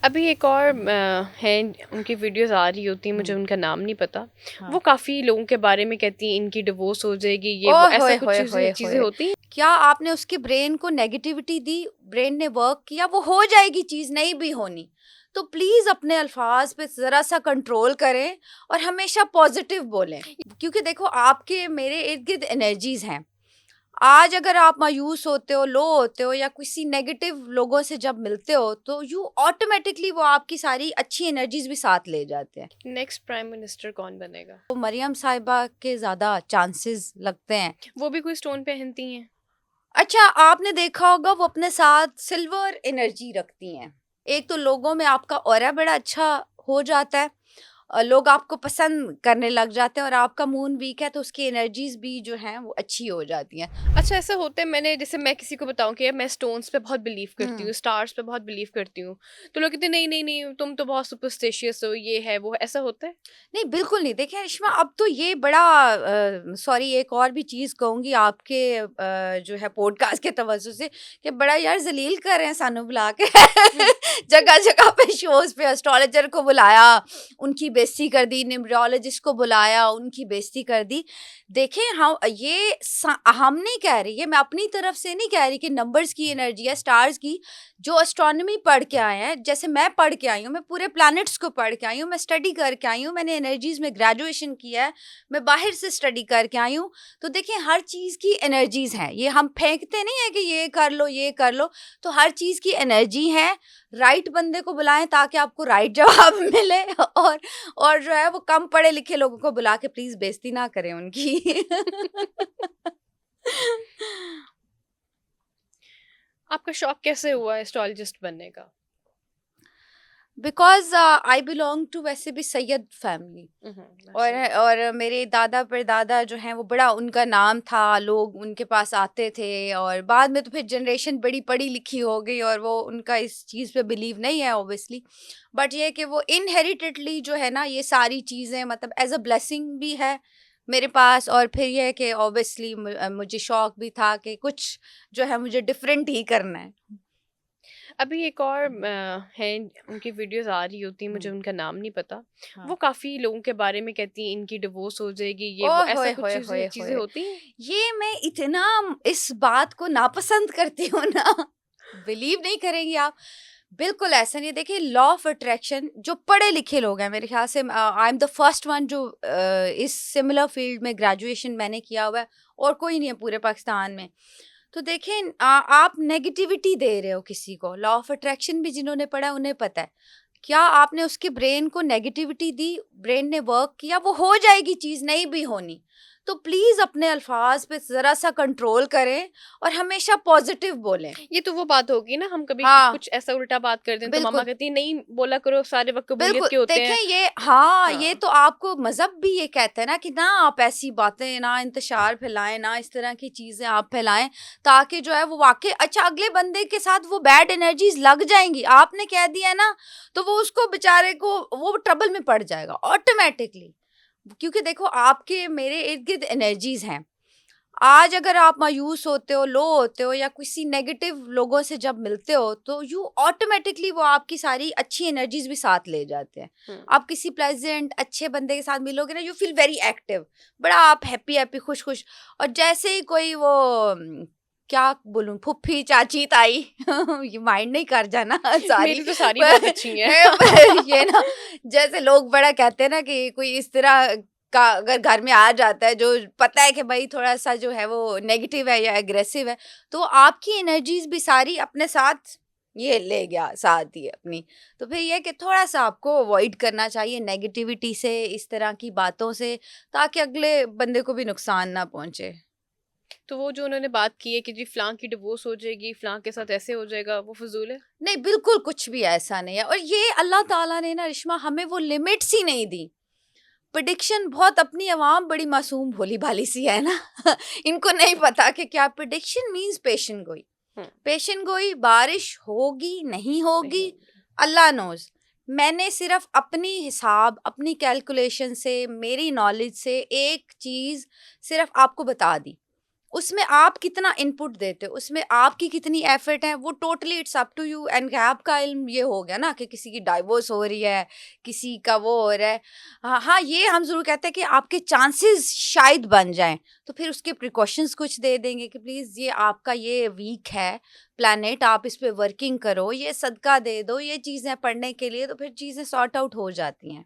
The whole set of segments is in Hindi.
अभी एक और है, उनकी वीडियोस आ रही होती हैं, मुझे उनका नाम नहीं पता। वो हाँ। काफ़ी लोगों के बारे में कहती हैं इनकी डिवोर्स हो जाएगी, ये वो ओए ऐसा होए कुछ होए चीज़ें होए चीज़ें होए, होती हैं। क्या आपने उसके ब्रेन को नेगेटिविटी दी? ब्रेन ने वर्क किया, वो हो जाएगी, चीज नहीं भी होनी। तो प्लीज अपने अल्फाज पे जरा सा कंट्रोल करें और हमेशा पॉजिटिव बोलें, क्योंकि देखो आपके मेरे इर्द गिर्द एनर्जीज हैं। आज अगर आप मायूस होते हो, लो होते हो या किसी नेगेटिव लोगों से जब मिलते हो, तो यू ऑटोमेटिकली वो आपकी सारी अच्छी एनर्जीज भी साथ ले जाते हैं। नेक्स्ट प्राइम मिनिस्टर कौन बनेगा? तो मरियम साहिबा के ज्यादा चांसेस लगते हैं। वो भी कोई स्टोन पहनती हैं? अच्छा, आपने देखा होगा वो अपने साथ सिल्वर एनर्जी रखती हैं। एक तो लोगों में आपका ऑरा बड़ा अच्छा हो जाता है, लोग आपको पसंद करने लग जाते हैं, और आपका मून वीक है तो उसकी एनर्जीज भी जो हैं वो अच्छी हो जाती हैं। अच्छा, ऐसा होता है, मैंने जैसे मैं किसी को बताऊं कि यार मैं स्टोन्स पे बहुत बिलीव करती हम्म। हूँ, स्टार्स पे बहुत बिलीव करती हूँ, तो लोग कहते हैं नहीं नहीं नहीं, तुम तो बहुत सुपरस्टिशियस हो, ये है वो है। ऐसा होता है? नहीं, बिल्कुल नहीं। देखिए रिश्मा, अब तो ये बड़ा सॉरी, एक और भी चीज़ कहूँगी आपके जो है पॉडकास्ट के तवज्जो से, कि बड़ा यार ज़लील कर रहे हैं सानू बुला के जगह-जगह पे शोज़ पे एस्ट्रोलॉजर को बुलाया, उनकी बेइज़्ज़ती कर दी, न्यूमरोलॉजिस्ट को बुलाया, उनकी बेइज़्ज़ती कर दी। देखें, हम नहीं कह रही, ये मैं अपनी तरफ से नहीं कह रही कि नंबर्स की एनर्जी है, स्टार्स की। जो एस्ट्रोनॉमी पढ़ के आए हैं, जैसे मैं पढ़ के आई हूँ, मैं पूरे प्लैनेट्स को पढ़ के आई हूँ, मैं स्टडी करके आई हूँ, मैंने एनर्जीज में ग्रेजुएशन किया है, मैं बाहर से स्टडी करके आई हूँ। तो देखिए, हर चीज़ की एनर्जीज हैं, ये हम फेंकते नहीं है कि ये कर लो ये कर लो। तो हर चीज़ की एनर्जी है। राइट बंदे को बुलाएं ताकि आपको राइट जवाब मिले, और जो है वो कम पढ़े लिखे लोगों को बुला के प्लीज बेइज्जती ना करें उनकी। आपका शौक कैसे हुआ एस्ट्रोलॉजिस्ट बनने का? बिकॉज आई बिलोंग टू वैसे भी सैयद फैमिली, और माशाल्लाह। और मेरे दादा परदादा जो हैं वो बड़ा उनका नाम था, लोग उनके पास आते थे, और बाद में तो फिर जनरेशन बड़ी पढ़ी लिखी हो गई और वो उनका इस चीज़ पे बिलीव नहीं है ऑब्वियसली। बट ये कि वो इनहेरिटेडली जो है ना, ये सारी चीज़ें मतलब एज अ ब्लेसिंग भी है मेरे पास। और फिर ये है कि ऑब्वियसली मुझे शौक भी था कि कुछ जो है मुझे डिफरेंट ही करना है। अभी एक और है, उनकी वीडियोस आ रही होती हैं, मुझे हम्म। उनका नाम नहीं पता। वो हाँ। काफ़ी लोगों के बारे में कहती हैं इनकी डिवोर्स हो जाएगी, ये वो ओए ऐसा होए कुछ होए चीज़ें होए चीज़ें होए, होती हैं। ये मैं इतना इस बात को नापसंद करती हूँ ना, बिलीव नहीं करेंगी आप। बिल्कुल ऐसा नहीं है। देखिए, लॉ ऑफ अट्रैक्शन जो पढ़े लिखे लोग हैं, मेरे ख्याल से I am the first one जो इस सिमिलर फील्ड में ग्रेजुएशन मैंने किया हुआ है, और कोई नहीं है पूरे पाकिस्तान में। तो देखें, आप नेगेटिविटी दे रहे हो किसी को। लॉ ऑफ अट्रैक्शन भी जिन्होंने पढ़ा है उन्हें पता है। क्या आपने उसके ब्रेन को नेगेटिविटी दी? ब्रेन ने वर्क किया, वो हो जाएगी, चीज नहीं भी होनी। तो प्लीज अपने अल्फाज पे जरा सा कंट्रोल करें और हमेशा पॉजिटिव बोलें। ये तो वो बात होगी ना, हम कभी हाँ, कुछ ऐसा उल्टा बात कर दें तो मम्मा बिल्कुल। कहती है नहीं बोला करो, सारे वक्त कबूलियत बिल्कुल, के होते देखें हैं। ये, हाँ, ये हाँ। तो आपको मज़हब भी ये कहता है ना कि ना आप ऐसी बातें ना इंतशार फैलाएँ, ना इस तरह की चीज़ें आप फैलाएँ, ताकि जो है वो वाक़ई अच्छा अगले बंदे के साथ वो बैड एनर्जीज़ लग जाएँगी। आपने कह दिया है ना, तो वो उसको बेचारे को वो ट्रबल में पड़ जाएगा ऑटोमैटिकली। क्योंकि देखो आपके मेरे इर्द-गिर्द एनर्जीज़ हैं। आज अगर आप मायूस होते हो, लो होते हो या किसी नेगेटिव लोगों से जब मिलते हो, तो यू ऑटोमेटिकली वो आपकी सारी अच्छी एनर्जीज भी साथ ले जाते हैं। हम्म। आप किसी प्लेजेंट अच्छे बंदे के साथ मिलोगे ना, यू फील वेरी एक्टिव, बड़ा आप हैप्पी हैप्पी खुश खुश। और जैसे ही कोई वो क्या बोलूं, फुफ्फी चाची ताई ये माइंड नहीं कर जाना सारी मेरी तो सारी बहुत पर, अच्छी हैं। ये ना, जैसे लोग बड़ा कहते हैं ना कि कोई इस तरह का अगर घर में आ जाता है जो पता है कि भाई थोड़ा सा जो है वो नेगेटिव है या एग्रेसिव है, तो आपकी एनर्जीज भी सारी अपने साथ ये ले गया साथ ही अपनी। तो फिर ये कि थोड़ा सा आपको अवॉइड करना चाहिए नेगेटिविटी से, इस तरह की बातों से, ताकि अगले बंदे को भी नुकसान ना पहुंचे। तो वो जो उन्होंने बात की है कि जी फ्लां की डिवोर्स हो जाएगी, फ्लां के साथ ऐसे हो जाएगा, वो फजूल है। नहीं, बिल्कुल कुछ भी ऐसा नहीं है। और ये अल्लाह ताला ने ना रिश्मा हमें वो लिमिट्स ही नहीं दी। प्रिडिक्शन बहुत, अपनी आवाम बड़ी मासूम भोली भाली सी है ना, इनको नहीं पता कि क्या प्रिडिक्शन मीन्स पेशन गोई। हम्म। पेशन गोई, बारिश होगी नहीं नहीं होगी, होगी। अल्लाह नोज। मैंने सिर्फ अपनी हिसाब, अपनी कैलकुलेशन से, मेरी नॉलेज से एक चीज़ सिर्फ आपको बता दी, उसमें आप कितना इनपुट देते हो, उसमें आपकी कितनी एफर्ट है, वो totally it's up to you. And gap का इल्म ये हो गया ना कि किसी की डाइवोर्स हो रही है, किसी का वो हो रहा है, हाँ हाँ, ये हम जरूर कहते हैं कि आपके चांसेस शायद बन जाएं, तो फिर उसके प्रिकॉशंस कुछ दे देंगे कि प्लीज़ ये आपका ये वीक है प्लैनेट, आप इस पे वर्किंग करो, ये सदका दे दो, ये चीज़ें पढ़ने के लिए, तो फिर चीज़ें सॉर्ट आउट हो जाती हैं।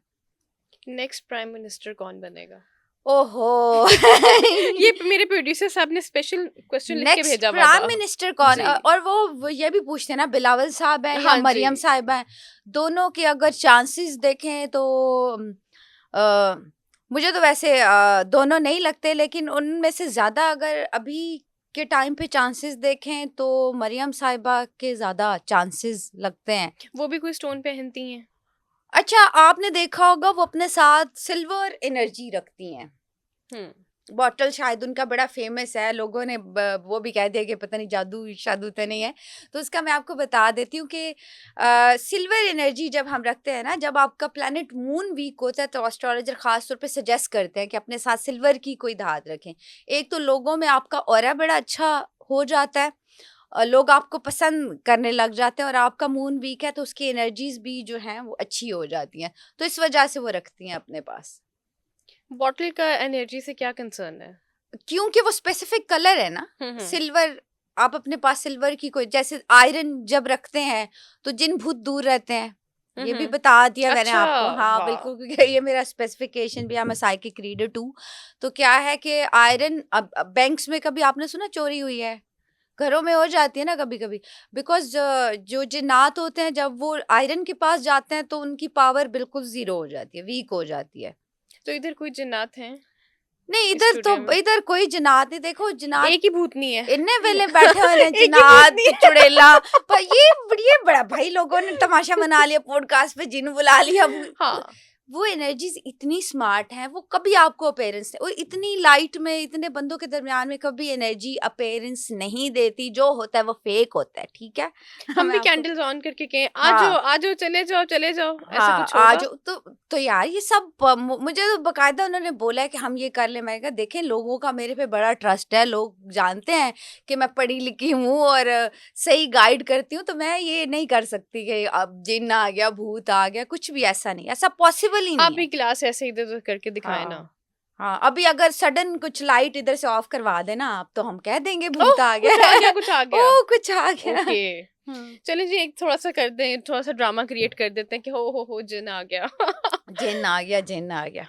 नेक्स्ट प्राइम मिनिस्टर कौन बनेगा? ओहो ये मेरे प्रोड्यूसर साहब ने स्पेशल क्वेश्चन लिख के नेक्स्ट भेजा हुआ प्राइम था। मिनिस्टर कौन? जी। और वो ये भी पूछते हैं ना, बिलावल साहब हैं या हाँ मरियम जी। साहिबा हैं, दोनों के अगर चांसेस देखें तो अ, मुझे तो वैसे दोनों नहीं लगते, लेकिन उनमें से ज़्यादा अगर अभी के टाइम पे चांसेस देखें तो मरियम साहिबा के ज़्यादा चांसेस लगते हैं। वो भी कोई स्टोन पहनती हैं? अच्छा, आपने देखा होगा वो अपने साथ सिल्वर एनर्जी रखती हैं, बॉटल शायद उनका बड़ा फेमस है, लोगों ने वो भी कह दिया कि पता नहीं जादू शादू तो नहीं है, तो उसका मैं आपको बता देती हूँ कि सिल्वर एनर्जी जब हम रखते हैं ना, जब आपका प्लैनेट मून वीक होता है, तो एस्ट्रोलॉजर खास तौर पे सजेस्ट करते हैं कि अपने साथ सिल्वर की कोई धात रखें। एक तो लोगों में आपका ऑरा बड़ा अच्छा हो जाता है, लोग आपको पसंद करने लग जाते हैं, और आपका मून वीक है तो उसकी एनर्जीज भी जो हैं वो अच्छी हो जाती हैं, तो इस वजह से वो रखती हैं अपने पास। बॉटल का एनर्जी से क्या कंसर्न है? क्योंकि वो स्पेसिफिक कलर है ना, हम्म। सिल्वर, आप अपने पास सिल्वर की कोई, जैसे आयरन जब रखते हैं तो जिन भूत दूर रहते हैं, ये भी हम्म। बता दिया मैंने अच्छा, आपको। हाँ वाह। बिल्कुल, क्योंकि ये मेरा स्पेसिफिकेशन भी है, मैं साइकिक रीडर टू। तो क्या है कि आयरन, अब बैंक्स में कभी आपने सुना चोरी हुई है, घरों में हो जाती है ना कभी कभी, बिकॉज जो जिन्नात होते हैं जब वो आयरन के पास जाते हैं तो उनकी पावर बिल्कुल जीरो हो जाती है, वीक हो जाती है। तो इधर कोई जिन्नात हैं नहीं, इस इधर तो स्टूडियो में? इधर कोई जिन्नात नहीं, देखो जिन्नात एक ही भूतनी है। इतने वेले बैठे हुए हैं, एक ही जिन्नात भूतनी है। चुड़ैला, पर ये बड़ा भाई लोगों ने तमाशा मना लिया, पॉडकास्ट पे जिन बुला लिया। हाँ। वो एनर्जीज इतनी स्मार्ट हैं, वो कभी आपको अपेयरेंस, और इतनी लाइट में इतने बंदों के दरमियान में कभी एनर्जी अपेयरेंस नहीं देती, जो होता है वो फेक होता है, ठीक है हम मैं भी आपको, कैंडल्स ऑन करके कहें आ जाओ हाँ आ जाओ, चले जाओ चले जाओ, ऐसा हाँ कुछ होगा? आज तो यार ये सब मुझे तो बकायदा उन्होंने बोला है कि हम ये कर ले। मैंने कहा देखें, लोगों का मेरे पे बड़ा ट्रस्ट है, लोग जानते हैं कि मैं पढ़ी लिखी हूँ और सही गाइड करती हूँ, तो मैं ये नहीं कर सकती कि अब जिन्न आ गया, भूत आ गया, कुछ भी ऐसा नहीं, ऐसा पॉसिबल ही आप नहीं भी है। क्लास ऐसे इधर उधर करके दिखाए ना। हाँ हाँ, अभी अगर सडन कुछ लाइट इधर से ऑफ करवा देना आप, तो हम कह देंगे भूत ओह, आ कुछ आ गया गया कुछ आ गया। ओ कुछ आ गया। ओके, हम्म, चलिए जी, एक थोड़ा सा कर दें, थोड़ा सा ड्रामा क्रिएट कर देते हैं कि हो जिन आ गया। जिन्न आ गया, जिन्न आ गया।